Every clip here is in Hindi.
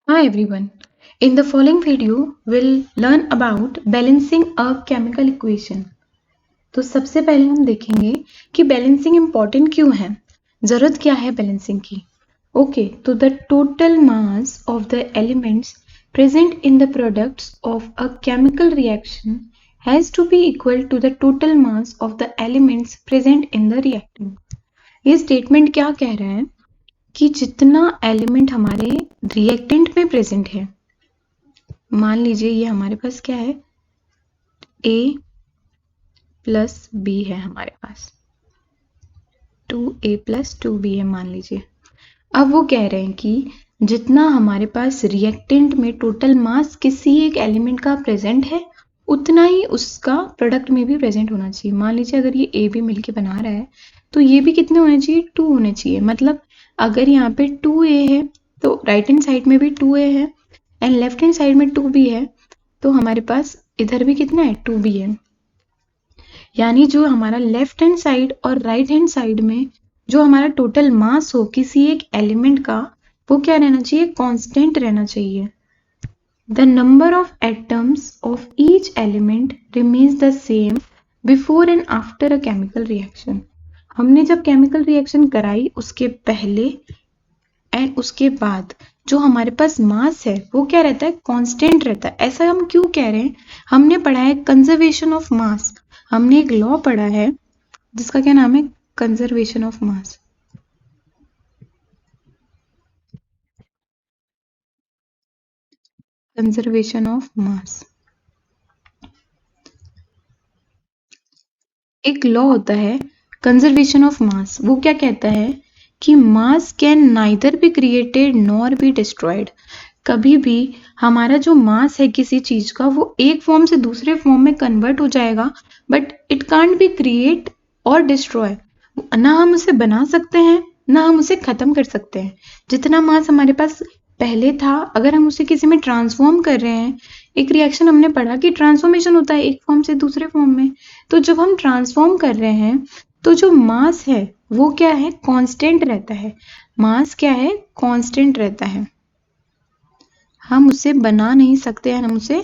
Hi everyone. In the following video, we'll learn about balancing a chemical equation. तो सबसे पहले हम देखेंगे कि बैलेंसिंग इम्पॉर्टेंट क्यों है, जरूरत क्या है बैलेंसिंग की. ओके, तो the total mass of the elements present in the products of a chemical reaction has to be equal to the total mass of the elements present in the reactant. ये स्टेटमेंट क्या कह रहा है कि जितना एलिमेंट हमारे रिएक्टेंट में प्रेजेंट है, मान लीजिए ये हमारे पास क्या है, A प्लस बी है हमारे पास, 2A प्लस 2B है मान लीजिए. अब वो कह रहे हैं कि जितना हमारे पास रिएक्टेंट में टोटल मास किसी एक एलिमेंट का प्रेजेंट है, उतना ही उसका प्रोडक्ट में भी प्रेजेंट होना चाहिए. मान लीजिए अगर ये ए बी मिलके बना रहा है तो ये भी कितने होने चाहिए, 2 होने चाहिए. मतलब अगर यहाँ पे 2A है तो राइट हैंड साइड में भी 2A है एंड लेफ्ट हैंड साइड में 2B है, तो हमारे पास इधर भी कितना है, 2B है. यानी जो हमारा लेफ्ट हैंड साइड और राइट हैंड साइड में जो हमारा टोटल मास हो किसी एक एलिमेंट का, वो क्या रहना चाहिए, कांस्टेंट रहना चाहिए. The number of atoms of each element remains the same before and after a chemical reaction. हमने जब केमिकल रिएक्शन कराई उसके पहले एंड उसके बाद जो हमारे पास मास है वो क्या रहता है, कांस्टेंट रहता है. ऐसा हम क्यों कह रहे हैं, हमने पढ़ा है कंजर्वेशन ऑफ मास. हमने एक लॉ पढ़ा है जिसका क्या नाम है, conservation of mass. Conservation of mass एक लॉ होता है, कंजर्वेशन ऑफ मास. वो क्या कहता है कि मास can neither be created nor be destroyed. कभी भी हमारा जो मास है किसी चीज का वो एक फॉर्म से दूसरे फॉर्म में कन्वर्ट हो जाएगा, but it can't be create और डिस्ट्रॉय. ना हम उसे बना सकते हैं ना हम उसे खत्म कर सकते हैं. जितना मास हमारे पास पहले था, अगर हम उसे किसी में ट्रांसफॉर्म कर रहे हैं, एक रिएक्शन हमने पढ़ा कि ट्रांसफॉर्मेशन होता है एक फॉर्म से दूसरे फॉर्म में, तो जब हम ट्रांसफॉर्म कर रहे हैं तो जो मास है वो क्या है, कांस्टेंट रहता है. मास क्या है, कांस्टेंट रहता है. हम उसे बना नहीं सकते हैं, हम उसे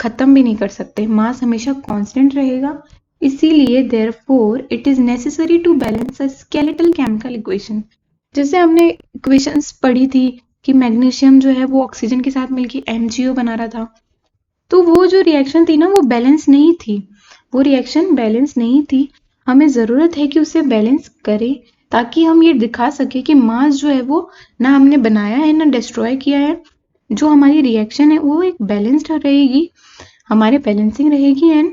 खत्म भी नहीं कर सकते. मास हमेशा कांस्टेंट रहेगा. इसीलिए therefore it is necessary to balance a skeletal chemical equation. जैसे हमने इक्वेशंस पढ़ी थी कि मैग्नीशियम जो है वो ऑक्सीजन के साथ मिलकर MgO बना रहा था, तो वो जो रिएक्शन थी ना वो बैलेंस नहीं थी. वो रिएक्शन बैलेंस नहीं थी. हमें ज़रूरत है कि उसे बैलेंस करें ताकि हम ये दिखा सके कि मास जो है वो ना हमने बनाया है ना डिस्ट्रॉय किया है. जो हमारी रिएक्शन है वो एक बैलेंस्ड रहेगी, हमारे बैलेंसिंग रहेगी, एंड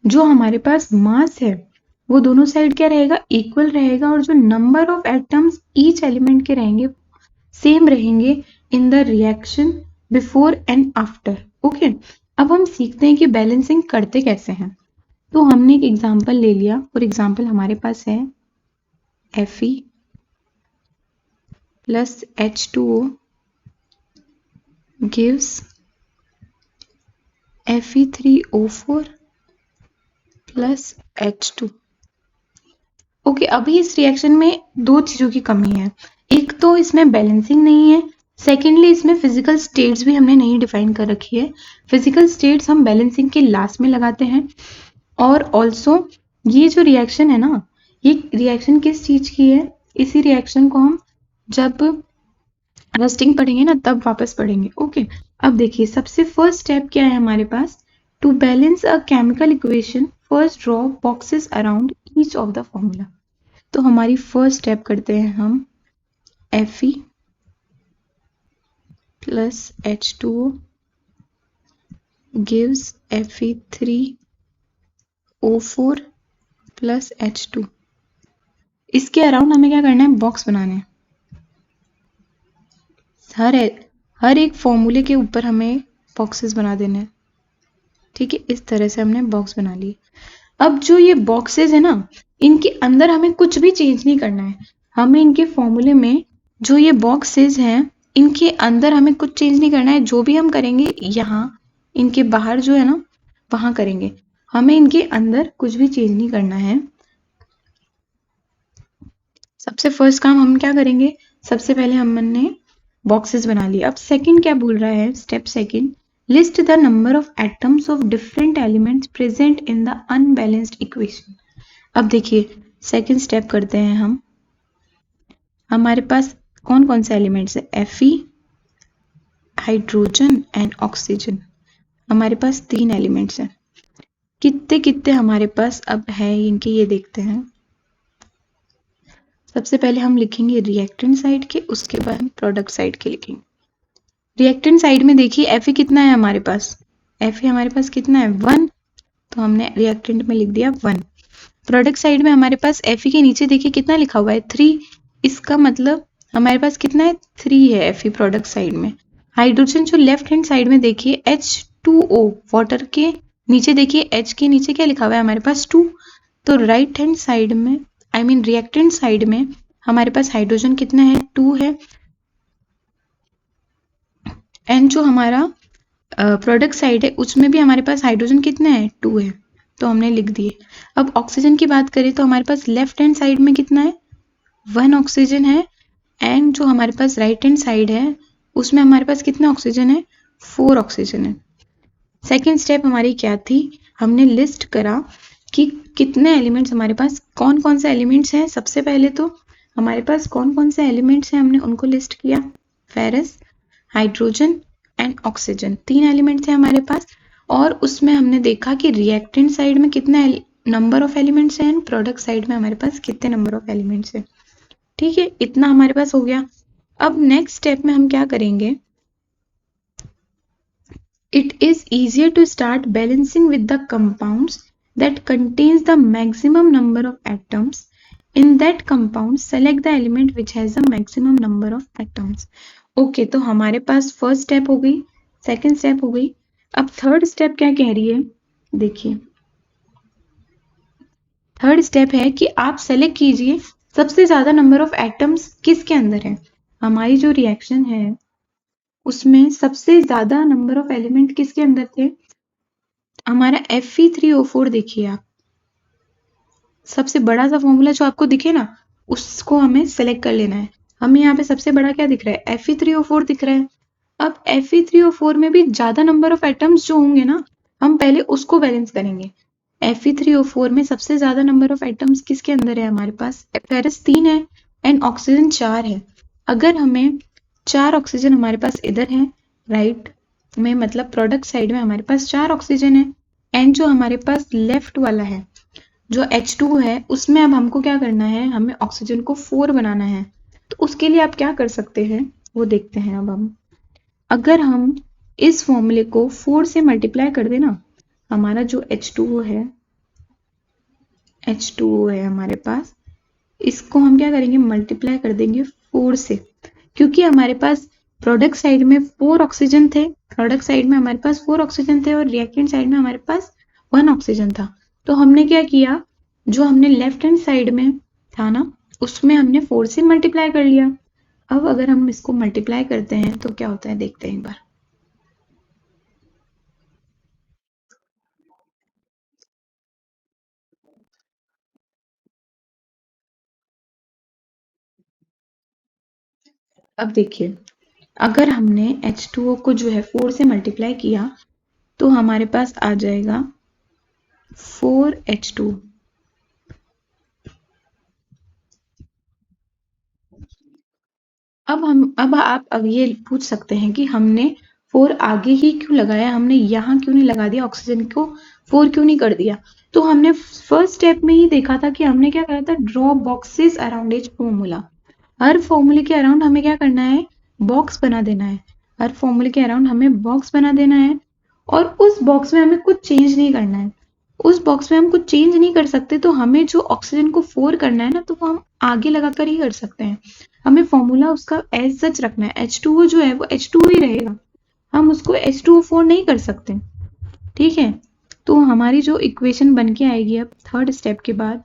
जो हमारे पास मास है वो दोनों साइड क्या रहेगा, इक्वल रहेगा. और जो number of atoms each element के रहेंगे सेम रहेंगे in the reaction before and after. Okay, अब हम सीखते हैं कि बैलेंसिंग करते कैसे हैं. तो हमने एक एग्जांपल ले लिया. और एग्जांपल हमारे पास है Fe plus H2O gives Fe3O4 plus H2. Okay, अभी इस रिएक्शन में दो चीज़ों की कमी है. एक तो इसमें बैलेंसिंग नहीं है, सेकेंडली इसमें फिजिकल स्टेट्स भी हमने नहीं डिफाइन कर रखी है. फिजिकल स्टेट्स हम बैलेंसिंग के लास्ट में लगाते हैं. और ऑल्सो ये जो रिएक्शन है ना, ये रिएक्शन किस चीज़ की है, इसी रिएक्शन को हम जब रस्टिंग पढ़ेंगे ना तब वापस पढ़ेंगे. ओके, अब देखिए सबसे फर्स्ट स्टेप क्या है हमारे पास, to balance a chemical equation first draw boxes around each of the formula. तो हमारी फर्स्ट स्टेप करते हैं हम, Fe plus H2O gives Fe3O4 plus H2. इसके अराउंड हमें क्या करना है, बॉक्स बनाने हैं. हर एक फॉर्मूले के ऊपर हमें बॉक्सेस बना देने हैं. ठीक है, इस तरह से हमने बॉक्स बना लिए. अब जो ये बॉक्सेस है ना, इनके अंदर हमें कुछ भी चेंज नहीं करना है. हमें इनके फॉर्मूले में जो ये बॉक्सेस हैं इनके अंदर हमें कुछ चेंज नहीं करना है. जो भी हम करेंगे यहाँ इनके बाहर जो है ना वहां करेंगे. हमें इनके अंदर कुछ भी चेंज नहीं करना है. सबसे फर्स्ट काम हम क्या करेंगे, सबसे पहले हमने बॉक्सेस बना लिए। अब सेकंड क्या बोल रहा है, step second, list the number of atoms of different elements present in the unbalanced equation. अब देखिए सेकंड स्टेप करते हैं हम। हमारे पास कौन कौन से एलिमेंट्स है, Fe, हाइड्रोजन एंड ऑक्सीजन। हमारे पास 3 एलिमेंट्स हैं। कितने कितने हमारे पास अब है इनके, ये देखते हैं। सबसे पहले हम लिखेंगे रिएक्टेंट साइड के, उसके बाद हम प्रोडक्ट साइड के लिखेंगे। रिएक्टेंट साइड में देखिए Fe कितना है हमारे पास, Fe हमारे पास कितना है 1, तो हमने रिएक्टेंट में लिख दिया 1। प्रोडक्ट साइड में हमारे पास Fe के नीचे देखिए कितना लिखा हुआ है 3, इसका मतलब हमारे पास कितना है 3 है Fe प्रोडक्ट साइड में। हाइड्रोजन जो लेफ्ट हैंड साइड में देखिए H2O, वाटर के नीचे देखिए H के नीचे क्या लिखा हुआ है हमारे पास 2, तो राइट हैंड साइड में रिएक्टेंट साइड में हमारे पास हाइड्रोजन कितना है 2 है, एंड जो हमारा प्रोडक्ट साइड है उसमें भी हमारे पास हाइड्रोजन कितना है 2 है, तो हमने लिख दिए। अब ऑक्सीजन की बात करें तो हमारे पास लेफ्ट हैंड साइड में कितना है 1 ऑक्सीजन है, एंड जो हमारे पास राइट हैंड साइड है उसमें हमारे पास कितना ऑक्सीजन है 4 ऑक्सीजन है। सेकेंड स्टेप हमारी क्या थी, हमने लिस्ट करा कि कितने एलिमेंट्स हमारे पास, कौन कौन से एलिमेंट्स हैं। सबसे पहले तो हमारे पास कौन कौन से एलिमेंट्स हैं हमने उनको लिस्ट किया, ferrous, hydrogen and oxygen, 3 elements हैं हमारे पास। और उसमें हमने देखा कि रिएक्टेंट साइड में कितना नंबर ऑफ एलिमेंट्स हैं, प्रोडक्ट साइड में हमारे पास कितने नंबर ऑफ एलिमेंट्स हैं। ठीक है, इतना हमारे पास हो गया। अब नेक्स्ट स्टेप में हम क्या करेंगे, it is easier to start balancing with the compounds that contains the maximum number of atoms. In that compound, select the element which has the maximum number of atoms. Okay, तो हमारे पास फर्स्ट स्टेप हो गई, सेकेंड स्टेप हो गई। अब थर्ड स्टेप क्या कह रही है, देखिए थर्ड स्टेप है कि आप सेलेक्ट कीजिए सबसे ज्यादा नंबर ऑफ एटम्स किसके अंदर है। हमारी जो रिएक्शन है उसमें सबसे ज्यादा नंबर ऑफ एलिमेंट किसके अंदर थे, हमारा Fe3O4 देखिए आप, सबसे बड़ा सा फॉर्मूला जो आपको दिखे ना उसको हमें सेलेक्ट कर लेना है। हमें यहाँ पे सबसे बड़ा क्या दिख रहा है, Fe3O4 दिख रहा है। अब Fe3O4 में भी ज्यादा नंबर ऑफ एटम्स जो होंगे ना, हम पहले उसको बैलेंस करेंगे। Fe3O4 में सबसे ज्यादा नंबर ऑफ एटम्स किसके अंदर है, हमारे पास फेरस 3 है एंड ऑक्सीजन 4 है। अगर हमें 4 ऑक्सीजन हमारे पास इधर है राइट में, मतलब प्रोडक्ट साइड में हमारे पास 4 ऑक्सीजन है, एंड जो हमारे पास लेफ्ट वाला है जो H2 है उसमें अब हमको क्या करना है, हमें ऑक्सीजन को 4 बनाना है। तो उसके लिए आप क्या कर सकते हैं वो देखते हैं। अब हम अगर हम इस फॉर्मूले को 4 से मल्टीप्लाई कर देना, हमारा जो H2O है हमारे पास, इसको हम क्या करेंगे मल्टीप्लाई कर देंगे 4 से, क्योंकि हमारे पास प्रोडक्ट साइड में 4 ऑक्सीजन थे, और रिएक्टेंट साइड में हमारे पास 1 ऑक्सीजन था। तो हमने क्या किया, जो हमने लेफ्ट हैंड साइड में था ना उसमें हमने 4 से मल्टीप्लाई कर लिया। अब अगर हम इसको मल्टीप्लाई करते हैं तो क्या होता है देखते हैं एक बार। अब देखिए अगर हमने H2O को जो है 4 से मल्टीप्लाई किया तो हमारे पास आ जाएगा 4H2। अब ये पूछ सकते हैं कि हमने 4 आगे ही क्यों लगाया, हमने यहाँ क्यों नहीं लगा दिया, ऑक्सीजन को 4 क्यों नहीं कर दिया। तो हमने फर्स्ट स्टेप में ही देखा था कि हमने क्या करा था, draw boxes around each formula. हर फॉर्मूले के अराउंड हमें क्या करना है, बॉक्स बना देना है। हर फॉर्मूले के अराउंड हमें बॉक्स बना देना है, और उस बॉक्स में हमें कुछ चेंज नहीं करना है। उस बॉक्स में हम कुछ चेंज नहीं कर सकते, तो हमें जो ऑक्सीजन को 4 करना है ना, तो वो हम आगे लगाकर ही कर सकते हैं। हमें फॉर्मूला उसका एज सच रखना है, H2O जो है वो H2O ही रहेगा, हम उसको H2O4 नहीं कर सकते। ठीक है, तो हमारी जो इक्वेशन बन के आएगी अब थर्ड स्टेप के बाद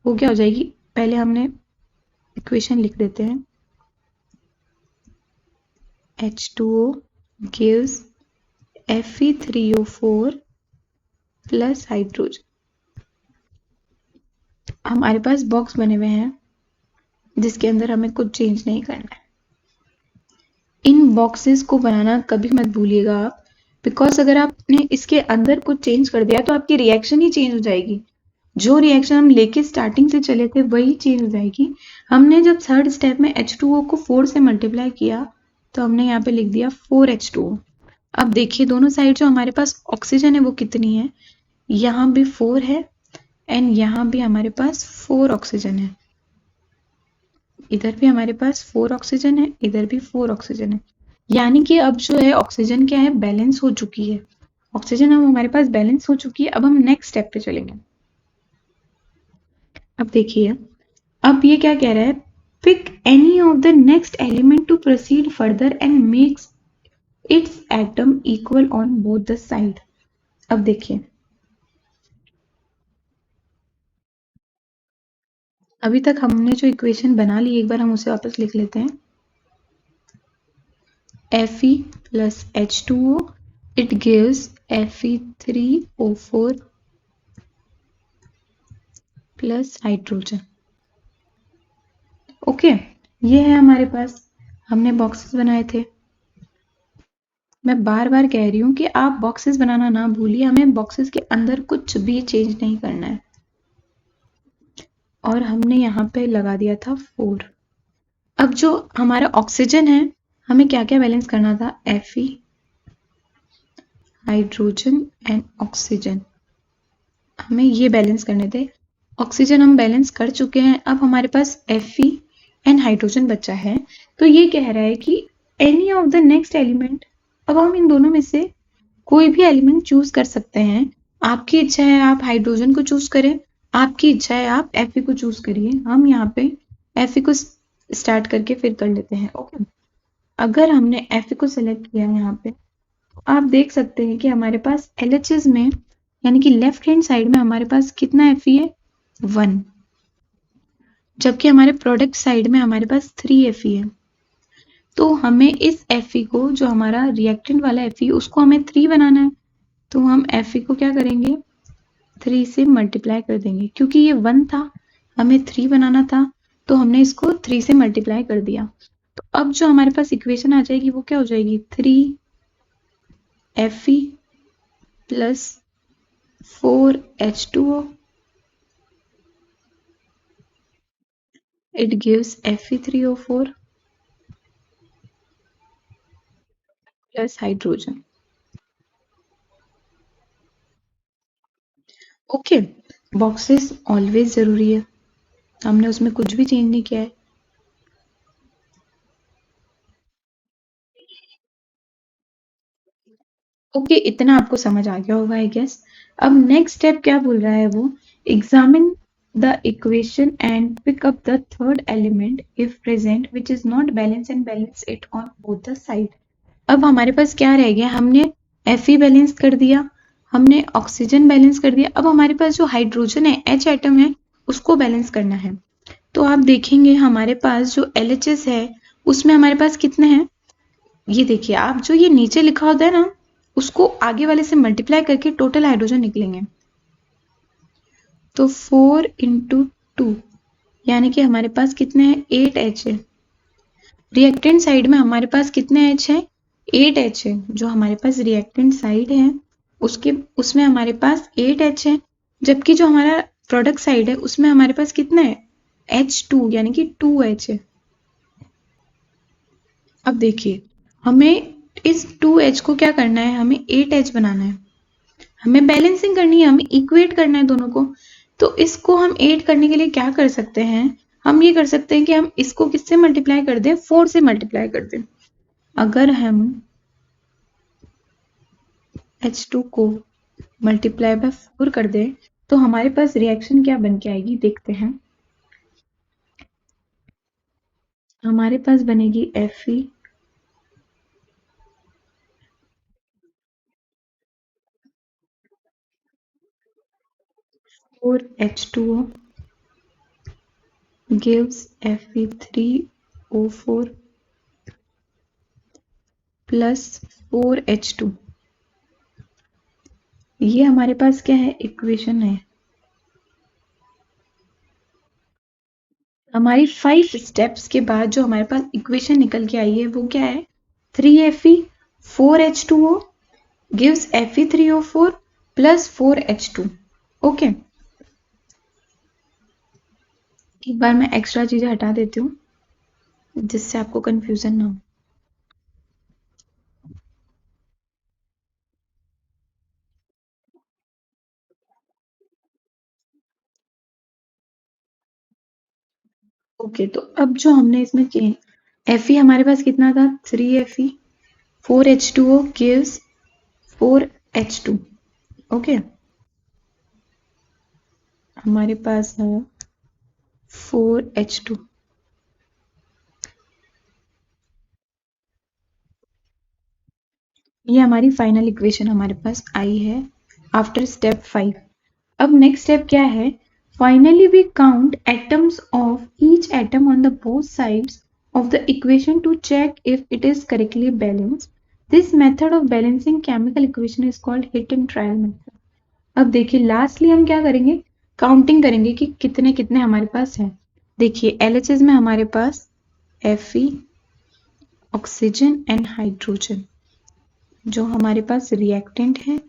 वो क्या हो जाएगी, पहले हमने इक्वेशन लिख देते हैं। H2O gives Fe3O4 plus hydrogen. हमारे पास बॉक्स बने हुए हैं जिसके अंदर हमें कुछ चेंज नहीं करना है। इन बॉक्सेस को बनाना कभी मत भूलिएगा आप, बिकॉज अगर आपने इसके अंदर कुछ चेंज कर दिया तो आपकी रिएक्शन ही चेंज हो जाएगी। जो रिएक्शन हम लेके स्टार्टिंग से चले थे वही चेंज हो जाएगी। हमने जब थर्ड स्टेप में H2O को 4 से मल्टीप्लाई किया तो हमने यहाँ पे लिख दिया 4H2O। अब देखिए दोनों साइड जो हमारे पास ऑक्सीजन है वो कितनी है, यहाँ भी 4 है एंड यहाँ भी हमारे पास 4 ऑक्सीजन है। इधर भी हमारे पास 4 ऑक्सीजन है, इधर भी 4 ऑक्सीजन है। यानी कि अब जो है ऑक्सीजन क्या है, बैलेंस हो चुकी है। ऑक्सीजन अब हमारे पास बैलेंस हो चुकी है। अब हम नेक्स्ट स्टेप पे चलेंगे। अब देखिए, अब ये क्या कह रहा है, pick any of the next element to proceed further and makes its atom equal on both the side. अब देखिए, अभी तक हमने जो इक्वेशन बना ली एक बार हम उसे वापस लिख लेते हैं। Fe plus H2O, it gives Fe3O4 plus hydrogen. Okay, ये है हमारे पास, हमने बॉक्सेस बनाए थे। मैं बार बार कह रही हूँ कि आप बॉक्सेस बनाना ना भूलिए, हमें बॉक्सेस के अंदर कुछ भी चेंज नहीं करना है। और हमने यहाँ पे लगा दिया था 4। अब जो हमारा ऑक्सीजन है हमें क्या क्या बैलेंस करना था, Fe, हाइड्रोजन एंड ऑक्सीजन, हमें ये बैलेंस करने थे। ऑक्सीजन हम बैलेंस कर चुके हैं। अब हमारे पास Fe एंड हाइड्रोजन बचा है। तो ये कह रहा है कि any of the next element, अब हम इन दोनों में से कोई भी एलिमेंट चूज कर सकते हैं। आपकी इच्छा है आप हाइड्रोजन को चूज करें, आपकी इच्छा है आप Fe को चूज करिए। हम यहाँ पे Fe को स्टार्ट करके फिर कर लेते हैं। ओके, अगर हमने Fe को सिलेक्ट किया यहाँ पे, आप देख सकते हैं कि हमारे पास LHS में यानी कि लेफ्ट हैंड साइड में हमारे पास कितना Fe है, 1, जबकि हमारे प्रोडक्ट साइड में हमारे पास 3 Fe है। तो हमें इस Fe को, जो हमारा रिएक्टेंट वाला Fe, उसको हमें 3 बनाना है। तो हम Fe को क्या करेंगे, 3 से मल्टीप्लाई कर देंगे। क्योंकि ये 1 था, हमें 3 बनाना था, तो हमने इसको 3 से मल्टीप्लाई कर दिया। तो अब जो हमारे पास इक्वेशन आ जाएगी वो क्या हो जाएगी, 3 Fe plus 4H2O, it gives Fe3O4 plus hydrogen. Okay, boxes always जरूरी है, हमने उसमें कुछ भी चेंज नहीं किया है। ओके, इतना आपको समझ आ गया होगा आई गेस। अब नेक्स्ट स्टेप क्या बोल रहा है वो, examine the equation and pick up the third element if present which is not balance and balance it on both the side. अब हमारे पास क्या रह गया, हमने Fe बैलेंस कर दिया, हमने ऑक्सीजन बैलेंस कर दिया। अब हमारे पास जो हाइड्रोजन है, H एटम है, उसको बैलेंस करना है। तो आप देखेंगे हमारे पास जो LHS है उसमें हमारे पास कितने हैं, ये देखिए आप, जो ये नीचे लिखा होता है ना, उसको आगे वाले से मल्टीप्लाई करके टोटल हाइड्रोजन निकलेंगे। तो 4 इंटू 2 यानी कि हमारे पास कितने हैं, 8H है। रिएक्टेंट साइड में हमारे पास कितने H है, 8H है। जो हमारे पास रिएक्टेंट साइड है उसमें हमारे पास 8H है, जबकि जो हमारा प्रोडक्ट साइड है उसमें हमारे पास कितना है, H2 यानी कि 2H है। अब देखिए, हमें इस 2H को क्या करना है, हमें 8H बनाना है, हमें बैलेंसिंग करनी है, हमें इक्वेट करना है दोनों को। तो इसको हम 8 करने के लिए क्या कर सकते हैं, हम ये कर सकते हैं कि हम इसको किससे मल्टीप्लाई कर दें, 4 से मल्टीप्लाई कर दें। अगर हम H2 को मल्टीप्लाई बाय 4 कर दें तो हमारे पास रिएक्शन क्या बन के आएगी, देखते हैं। हमारे पास बनेगी Fe और H2O gives Fe3O4 plus 4H2। ये हमारे पास क्या है, इक्वेशन है। हमारी 5 स्टेप्स के बाद जो हमारे पास इक्वेशन निकल के आई है वो क्या है, 3Fe 4H2O gives Fe3O4 plus 4H2. Okay, एक बार मैं एक्स्ट्रा चीजें हटा देती हूँ जिससे आपको कंफ्यूजन ना हो। ओके, तो अब जो हमने इसमें Fe हमारे पास कितना था, 3Fe 4H2O gives 4H2. Okay, हमारे पास है 4H2। ये हमारी फाइनल इक्वेशन हमारे पास आई है आफ्टर स्टेप 5। अब नेक्स्ट स्टेप क्या है, finally we count atoms of each atom on the both sides of the equation to check if it is correctly balanced. This method of balancing chemical equation is called hit and trial method. अब देखिए लास्टली हम क्या करेंगे, काउंटिंग करेंगे कि कितने कितने हमारे पास है। देखिए LHS में हमारे पास Fe, ऑक्सीजन एंड हाइड्रोजन, जो हमारे पास रिएक्टेंट है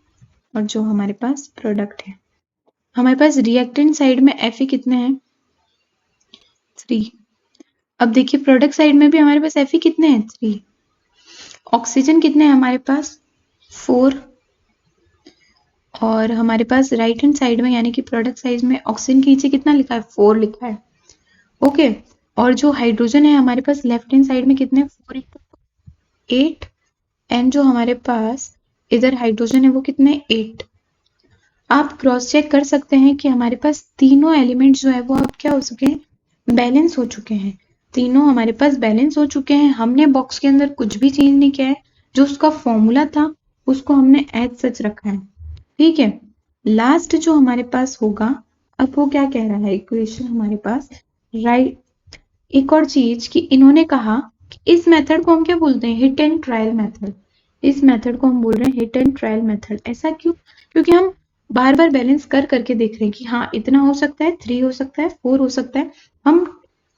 और जो हमारे पास प्रोडक्ट है। हमारे पास रिएक्टेंट साइड में Fe कितने हैं, 3। अब देखिए प्रोडक्ट साइड में भी हमारे पास Fe कितने हैं, 3। ऑक्सीजन कितने हैं हमारे पास, 4। और हमारे पास राइट हैंड साइड में यानी कि प्रोडक्ट साइड में ऑक्सीजन के नीचे कितना लिखा है, 4 लिखा है। ओके, और जो हाइड्रोजन है हमारे पास लेफ्ट हैंड साइड में कितने, 4 8। एंड जो हमारे पास इधर हाइड्रोजन है वो कितने, 8। आप क्रॉस चेक कर सकते हैं कि हमारे पास तीनों एलिमेंट्स जो है वो अब क्या हो चुके हैं, बैलेंस हो चुके हैं। तीनों हमारे पास बैलेंस हो चुके हैं। हमने बॉक्स के अंदर कुछ भी चेंज नहीं किया है, जो उसका फॉर्मूला था उसको हमने एज सच रखा है। ठीक है, लास्ट जो हमारे पास होगा, अब वो क्या कह रहा है इक्वेशन हमारे पास, राइट। एक और चीज कि इन्होंने कहा कि इस मेथड को हम क्या बोलते हैं, हिट एंड ट्रायल मेथड। इस मेथड को हम बोल रहे हैं हिट एंड ट्रायल मेथड। ऐसा क्यों, क्योंकि हम बार बार बैलेंस कर करके देख रहे हैं कि हाँ इतना हो सकता है, 3 हो सकता है, 4 हो सकता है। हम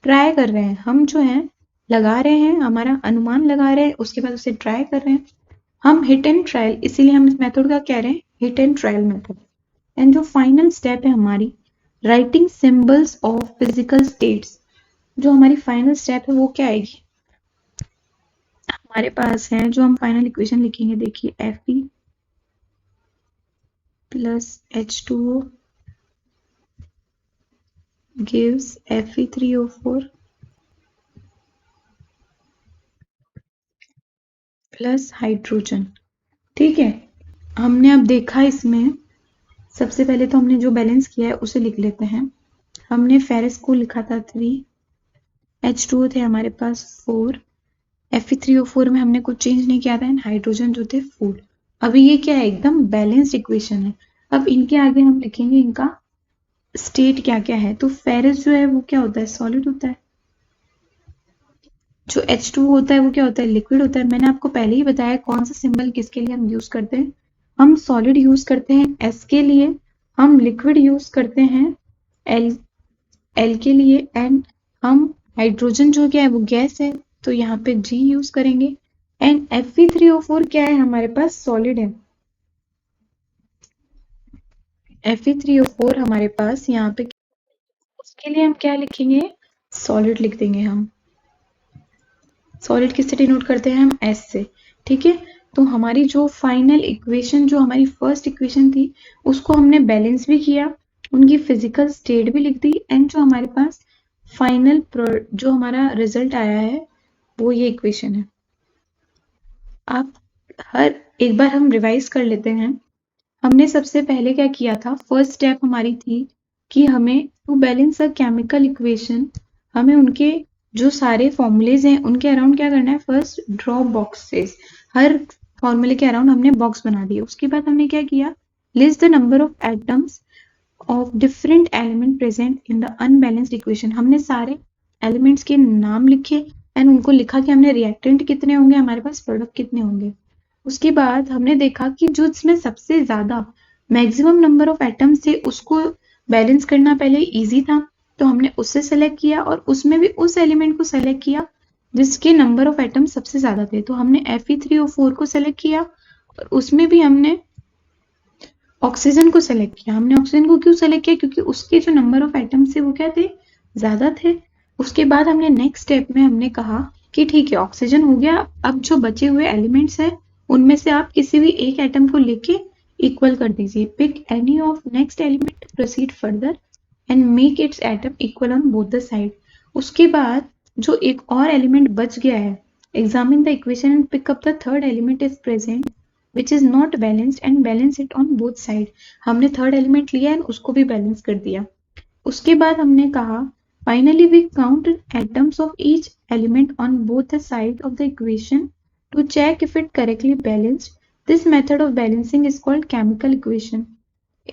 ट्राई कर रहे हैं, हम जो है लगा रहे हैं, हमारा अनुमान लगा रहे हैं, उसके बाद उसे ट्राई कर रहे हैं। हम हिट एंड ट्रायल, इसीलिए हम इस मेथड का कह रहे हैं hit and trial method. And जो फाइनल स्टेप है हमारी, writing symbols of physical states. जो हमारी फाइनल स्टेप है वो क्या आएगी, हमारे पास है जो हम फाइनल इक्वेशन लिखेंगे, देखिए Fe plus H2O gives Fe3O4 plus hydrogen. ठीक है, हमने अब देखा इसमें, सबसे पहले तो हमने जो बैलेंस किया है उसे लिख लेते हैं। हमने फेरस को लिखा था 3, H2O थे हमारे पास 4, Fe3O4 में हमने कुछ चेंज नहीं किया था, एंड हाइड्रोजन जो थे 4। अभी ये क्या है, एकदम बैलेंस्ड इक्वेशन है। अब इनके आगे हम लिखेंगे इनका स्टेट क्या क्या है। तो फेरस जो है वो क्या होता है, सॉलिड होता है। जो H2 होता है वो क्या होता है, लिक्विड होता है। मैंने आपको पहले ही बताया कौन सा सिंबल किसके लिए हम यूज करते हैं। हम सॉलिड यूज करते हैं S के लिए, हम लिक्विड यूज करते हैं L के लिए, एंड हम हाइड्रोजन जो क्या है वो गैस है तो यहाँ पे G यूज करेंगे। एंड Fe3O4 क्या है, हमारे पास सॉलिड है। Fe3O4 हमारे पास यहाँ पे, उसके लिए हम क्या लिखेंगे, सॉलिड लिख देंगे हम। सॉलिड किससे डिनोट करते हैं हम, S से। ठीक है, तो हमारी जो फाइनल इक्वेशन, जो हमारी फर्स्ट इक्वेशन थी, उसको हमने बैलेंस भी किया, उनकी फिजिकल स्टेट भी लिख दी, एंड जो हमारे पास फाइनल जो हमारा रिजल्ट आया है वो ये इक्वेशन है। आप हर एक बार हम रिवाइज कर लेते हैं। हमने सबसे पहले क्या किया था, फर्स्ट स्टेप हमारी थी कि हमें to balance a chemical equation, हमें उनके जो सारे फॉर्मूलेज हैं उनके अराउंड क्या करना है, फर्स्ट ड्रॉ बॉक्सेस। हर फॉर्मूले के अराउंड हमने बॉक्स बना दिए। उसके बाद हमने क्या किया, list the number of atoms of different element present in the unbalanced equation. हमने सारे एलिमेंट्स के नाम लिखे एंड उनको लिखा कि हमने रिएक्टेंट कितने होंगे, हमारे पास प्रोडक्ट कितने होंगे। उसके बाद हमने देखा कि जो इसमें सबसे ज्यादा मैक्सिमम नंबर ऑफ एटम्स थे उसको बैलेंस करना पहले इजी था, तो हमने उससे सेलेक्ट किया और उसमें भी उस एलिमेंट को सेलेक्ट किया जिसके नंबर ऑफ एटम सबसे ज्यादा थे। तो हमने Fe3O4 को सेलेक्ट किया और उसमें भी हमने ऑक्सीजन को सेलेक्ट किया। हमने ऑक्सीजन को क्यों सेलेक्ट किया? क्योंकि उसके जो नंबर ऑफ एटम्स थे वो क्या थे? ज्यादा थे। उसके बाद हमने नेक्स्ट स्टेप में हमने कहा कि ठीक है, ऑक्सीजन हो गया, अब जो बचे हुए एलिमेंट्स हैं उनमें से आप किसी भी एक एटम को लेके इक्वल कर दीजिए। Pick any of next element, proceed further and make its atom equal on both the side. उसके बाद जो एक और एलिमेंट बच गया है, examine the equation and pick up the third element is present which is not balanced and balance it on both side। हमने थर्ड एलिमेंट लिया है, उसको भी बैलेंस कर दिया। उसके बाद हमने कहा finally we count atoms of each element on both the side of the equation to check if it correctly balanced. This method of balancing is called chemical equation.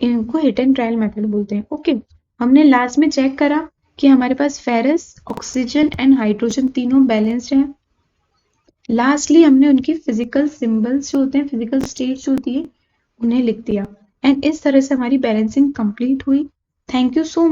इनको हिट एंड ट्रायल मेथड बोलते हैं। ओके, हमने लास्ट में चेक करा कि हमारे पास फेरस, ऑक्सीजन एंड हाइड्रोजन तीनों बैलेंस्ड हैं। लास्टली हमने उनकी फिजिकल सिंबल्स जो होते हैं, फिजिकल स्टेट जो होती है, उन्हें लिख दिया एंड इस तरह से हमारी बैलेंसिंग कंप्लीट हुई। Thank you so much.